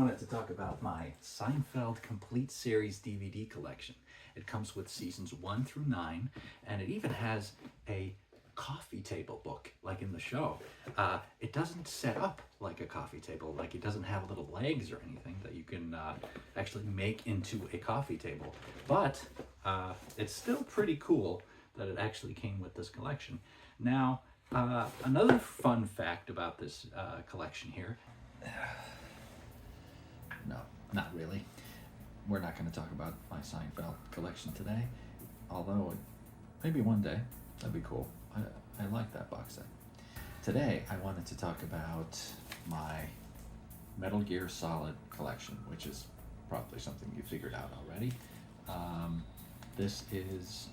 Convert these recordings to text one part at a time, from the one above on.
wanted to talk about my Seinfeld Complete Series DVD collection. It comes with seasons 1 through 9, and it even has a coffee table book, like in the show. It doesn't set up like a coffee table, like it doesn't have little legs or anything that you can actually make into a coffee table. But it's still pretty cool that it actually came with this collection. Now, another fun fact about this collection here. No, not really. We're not going to talk about my Seinfeld collection today, although maybe one day. That'd be cool. I like that box set. Today, I wanted to talk about my Metal Gear Solid collection, which is probably something you figured out already. This is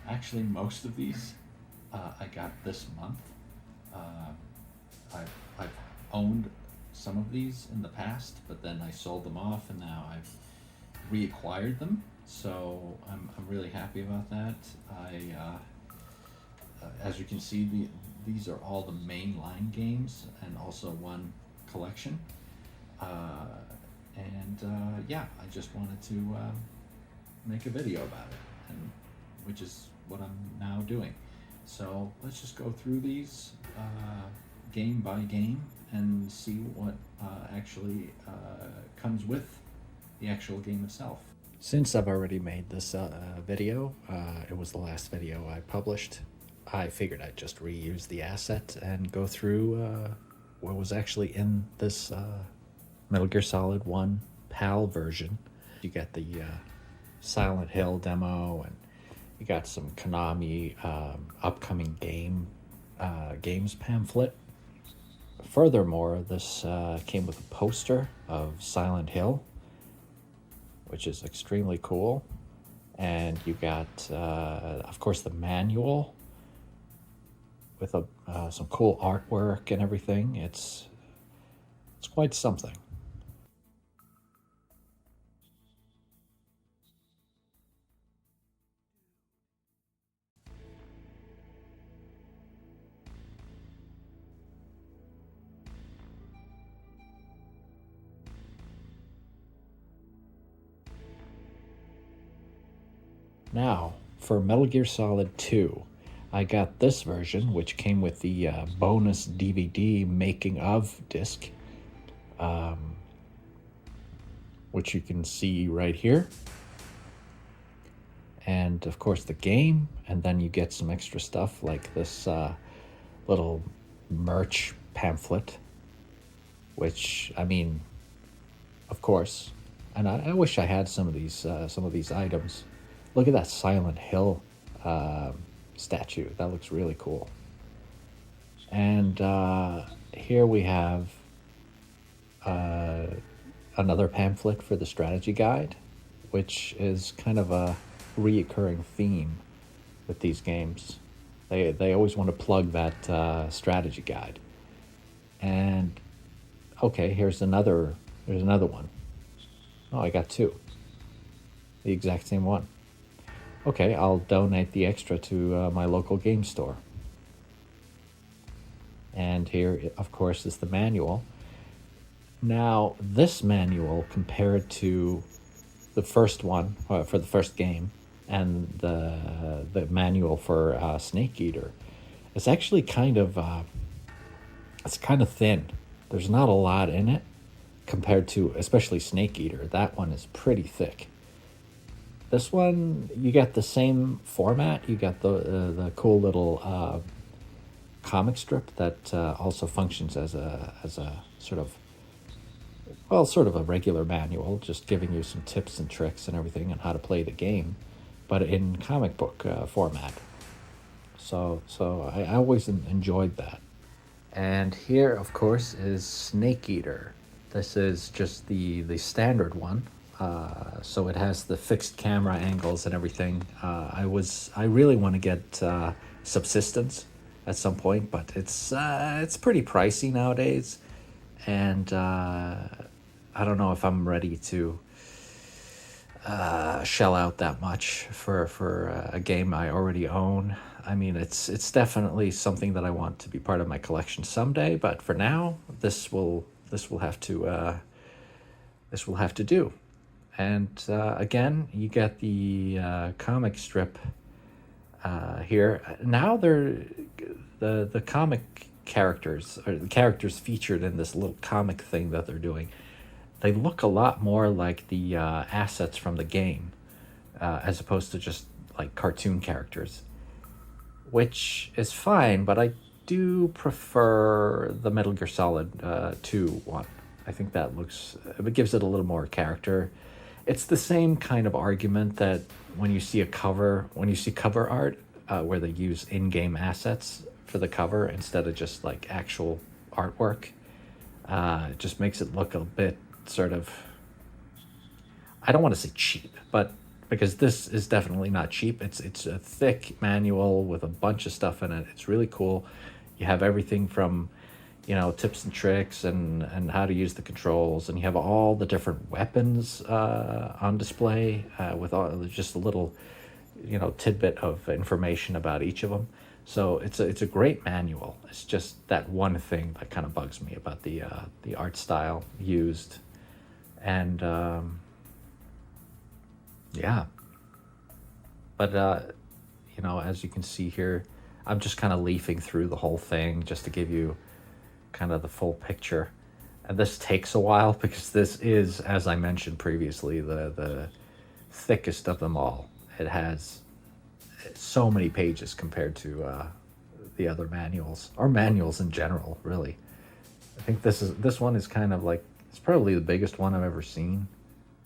actually most of these I got this month. I've owned some of these in the past, but then I sold them off, and now I've reacquired them. So I'm really happy about that. As you can see, these are all the mainline games, and also one collection. Yeah, I just wanted to make a video about it, and which is what I'm now doing. So let's just go through these game by game and see what actually comes with the actual game itself. Since I've already made this video, it was the last video I published, I figured I'd just reuse the asset and go through what was actually in this Metal Gear Solid 1 PAL version. You get the Silent Hill demo, and you got some Konami upcoming games pamphlet. Furthermore, this came with a poster of Silent Hill, which is extremely cool. And you got, of course, the manual with some cool artwork and everything. It's quite something. Now, for Metal Gear Solid 2, I got this version, which came with the bonus DVD making of disc, which you can see right here. And of course the game, and then you get some extra stuff like this little merch pamphlet, which, I mean, of course, and I wish I had some of these items. Look at that Silent Hill statue. That looks really cool. And here we have another pamphlet for the strategy guide, which is kind of a reoccurring theme with these games. They always want to plug that strategy guide. And okay, there's another one. Oh, I got two. The exact same one. Okay, I'll donate the extra to my local game store. And here, of course, is the manual. Now, this manual, compared to the first one, for the first game, and the manual for Snake Eater, it's actually kind of thin. There's not a lot in it compared to, especially Snake Eater. That one is pretty thick. This one, you get the same format. You got the cool little comic strip that also functions as a sort of a regular manual, just giving you some tips and tricks and everything on how to play the game, but in comic book format. So I always enjoyed that. And here, of course, is Snake Eater. This is just the standard one. So it has the fixed camera angles and everything. I really want to get Subsistence at some point, but it's pretty pricey nowadays, and I don't know if I'm ready to shell out that much for a game I already own. I mean, it's definitely something that I want to be part of my collection someday, but for now, this will have to this will have to do. And again, you get the comic strip here. Now the comic characters, or the characters featured in this little comic thing that they're doing, they look a lot more like the assets from the game, as opposed to just like cartoon characters, which is fine. But I do prefer the Metal Gear Solid 2 one. I think that looks, it gives it a little more character. It's the same kind of argument that when you see a cover, when you see cover art where they use in-game assets for the cover instead of just like actual artwork, it just makes it look a bit sort of, I don't want to say cheap, but because this is definitely not cheap. It's a thick manual with a bunch of stuff in it. It's really cool. You have everything from, you know, tips and tricks and how to use the controls, and you have all the different weapons on display with all, just a little, you know, tidbit of information about each of them. So it's a great manual. It's just that one thing that kind of bugs me about the art style used, and yeah. But you know, as you can see here, I'm just kind of leafing through the whole thing just to give you kind of the full picture. And this takes a while because this is, as I mentioned previously, the thickest of them all. It has so many pages compared to the other manuals, or manuals in general, really. I think this one is kind of like, it's probably the biggest one I've ever seen.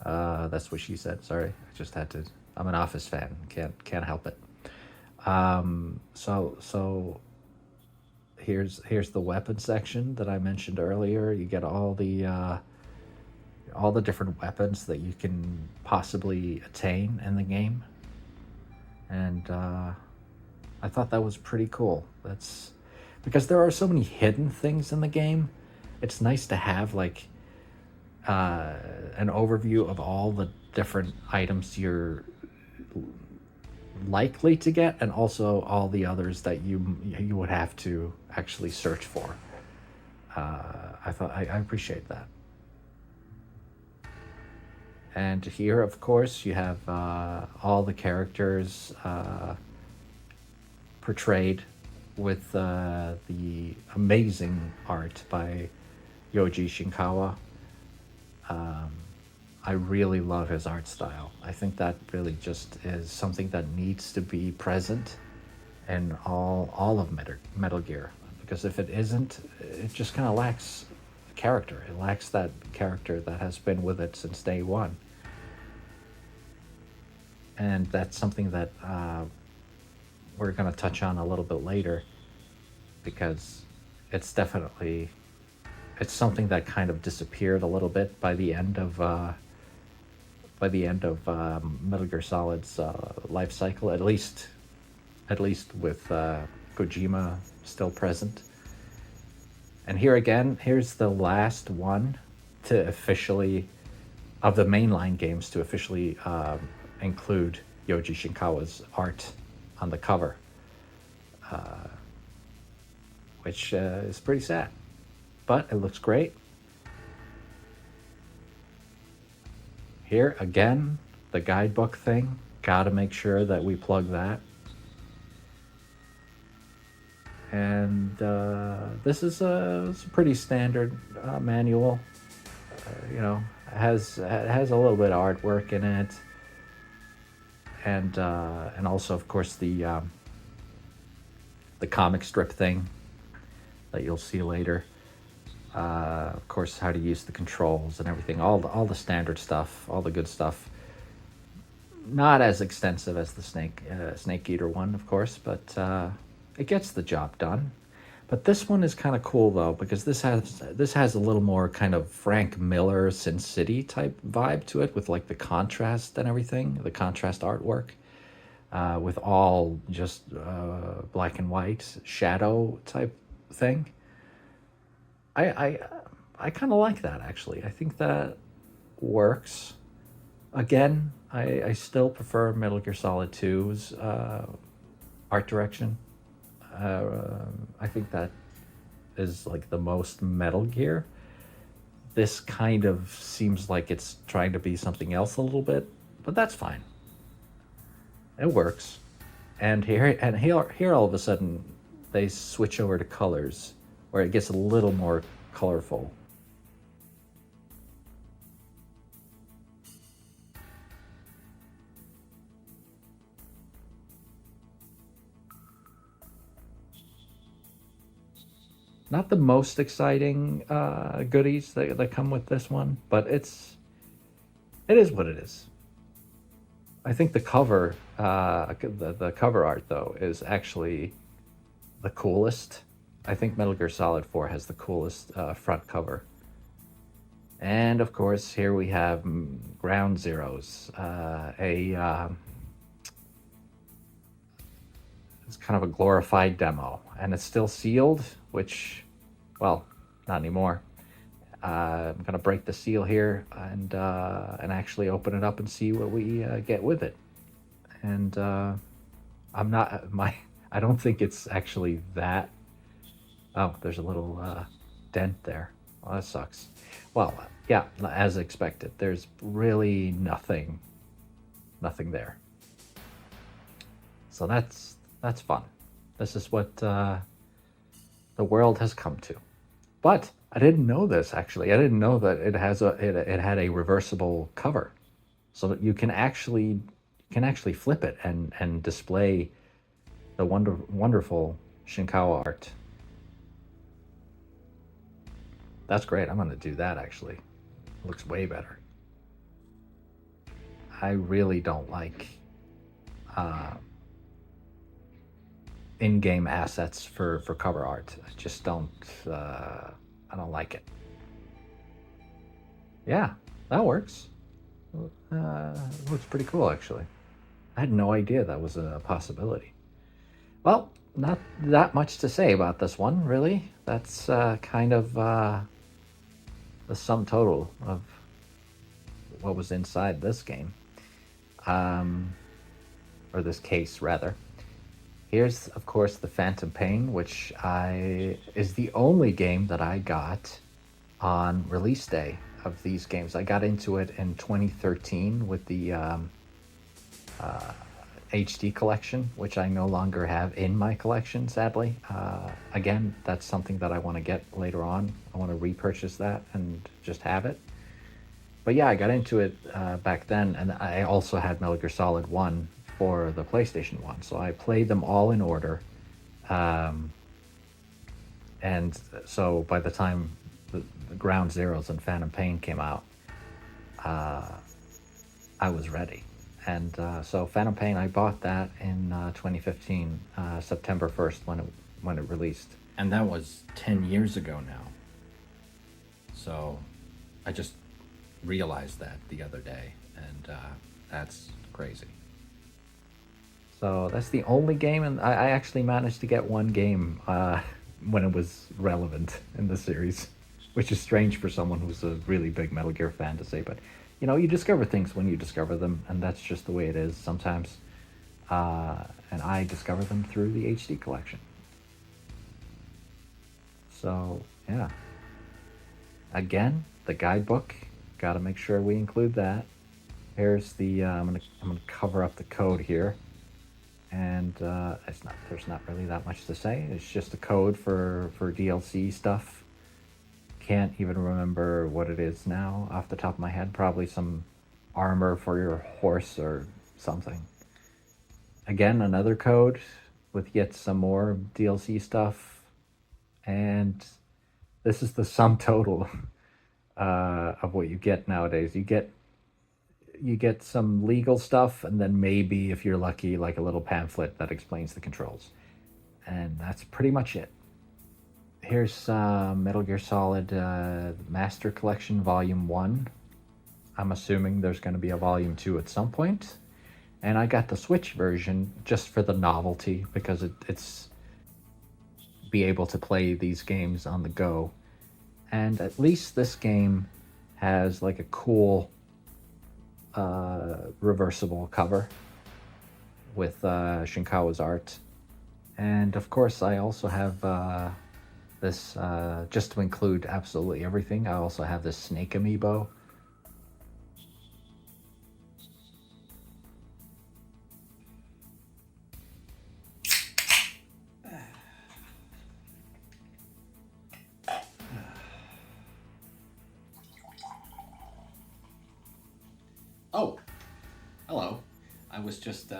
That's what she said. Sorry, I just had to. I'm an Office fan. Can't help it. So here's the weapon section that I mentioned earlier. You get all the different weapons that you can possibly attain in the game, and I thought that was pretty cool. That's because there are so many hidden things in the game. It's nice to have like an overview of all the different items you're likely to get, and also all the others that you would have to actually search for. I appreciate that. And here, of course, you have all the characters portrayed with the amazing art by Yoji Shinkawa. Um, I really love his art style. I think that really just is something that needs to be present in all of Metal Gear. Because if it isn't, it just kind of lacks character. It lacks that character that has been with it since day one. And that's something that we're going to touch on a little bit later, because it's definitely, it's something that kind of disappeared a little bit by the end of Metal Gear Solid's life cycle, at least with Kojima still present. And here again, here's the last one to officially, of the mainline games, to officially include Yoji Shinkawa's art on the cover, which is pretty sad, but it looks great. Here again, the guidebook thing. Gotta make sure that we plug that. And this is it's a pretty standard manual. You know, it has a little bit of artwork in it, and also, of course, the comic strip thing that you'll see later. Of course, how to use the controls and everything, all the standard stuff, all the good stuff. Not as extensive as the Snake Eater one, of course, but it gets the job done. But this one is kind of cool though, because this has a little more kind of Frank Miller Sin City type vibe to it, with like the contrast and everything, the contrast artwork, with all just black and white shadow type thing. I I, I kind of like that actually. I think that works. Again, I still prefer Metal Gear Solid 2's art direction. I think that is like the most Metal Gear, this kind of seems like it's trying to be something else a little bit, but that's fine. It works. And here all of a sudden they switch over to colors where it gets a little more colorful. Not the most exciting goodies that come with this one, but it is what it is. I think the cover, the cover art though, is actually the coolest. I think Metal Gear Solid 4 has the coolest front cover. And of course, here we have Ground Zeroes, it's kind of a glorified demo, and it's still sealed, which, well, not anymore. I'm gonna break the seal here and actually open it up and see what we get with it. And I'm not I don't think it's actually that. Oh, there's a little dent there. Well, that sucks. Well, yeah, as expected. There's really nothing there. So that's fun. This is what the world has come to. But I didn't know this actually. I didn't know that it had a reversible cover, so that you can actually flip it and display the wonderful Shinkawa art. That's great. I'm gonna do that actually. It looks way better. I really don't like in-game assets for cover art. I just don't. I don't like it. Yeah, that works. Looks pretty cool actually. I had no idea that was a possibility. Well, not that much to say about this one, really. That's kind of the sum total of what was inside this game, or this case rather. Here's, of course, the Phantom Pain, which is the only game that I got on release day of these games. I got into it in 2013 with the HD collection, which I no longer have in my collection, sadly. Again, that's something that I want to get later on. I want to repurchase that and just have it. But yeah, I got into it back then, and I also had Metal Gear Solid 1 for the PlayStation 1, so I played them all in order. And so by the time the Ground Zeroes and Phantom Pain came out, I was ready. And so Phantom Pain, I bought that in 2015, September 1st when it released. And that was 10 years ago now. So I just realized that the other day, and that's crazy. So that's the only game, and I actually managed to get one game when it was relevant in the series, which is strange for someone who's a really big Metal Gear fan to say, but you know, you discover things when you discover them, and that's just the way it is sometimes. And I discovered them through the HD collection. So yeah. Again, the guidebook. Got to make sure we include that. Here's the. I'm gonna cover up the code here, and there's not really that much to say. It's just a code for DLC stuff. Can't even remember what it is now off the top of my head. Probably some armor for your horse or something. Again, another code with yet some more DLC stuff, and this is the sum total of what you get nowadays. You get some legal stuff, and then maybe, if you're lucky, like a little pamphlet that explains the controls, and that's pretty much it. Here's Metal Gear Solid Master Collection Volume 1. I'm assuming there's going to be a Volume 2 at some point. And I got the Switch version just for the novelty, because it's be able to play these games on the go. And at least this game has like a cool reversible cover with Shinkawa's art. And of course I also have this just to include absolutely everything. I also have this snake amiibo. Oh, hello. I was just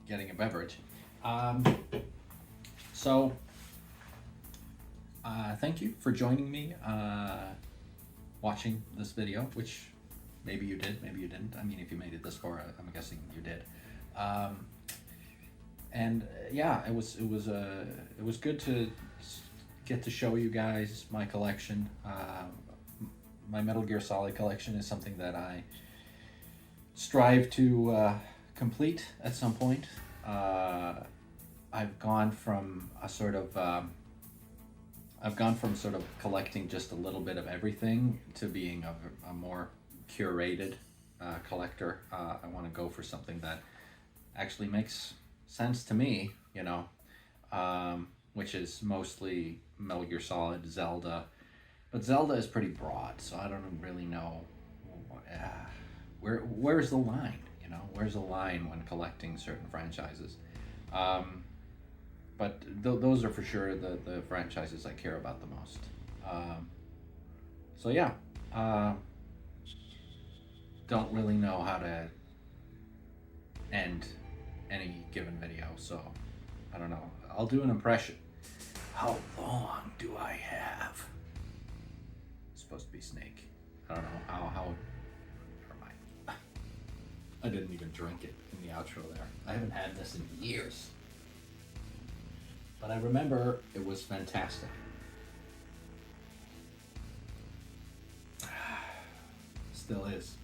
getting a beverage. So, thank you for joining me watching this video, which maybe you did, maybe you didn't. I mean, if you made it this far, I'm guessing you did. Yeah, it was good to get to show you guys my collection. My Metal Gear Solid collection is something that I strive to complete at some point. I've gone from sort of collecting just a little bit of everything to being a more curated collector. I want to go for something that actually makes sense to me, you know, which is mostly Metal Gear Solid, Zelda. But Zelda is pretty broad, so I don't really know where's the line, you know? Where's the line when collecting certain franchises? But those are for sure the franchises I care about the most. So yeah, don't really know how to end any given video, so I don't know. I'll do an impression. How long do I have? It's supposed to be Snake. I don't know how. Never mind. I didn't even drink it in the outro there. I haven't had this in years. But I remember it was fantastic. Still is.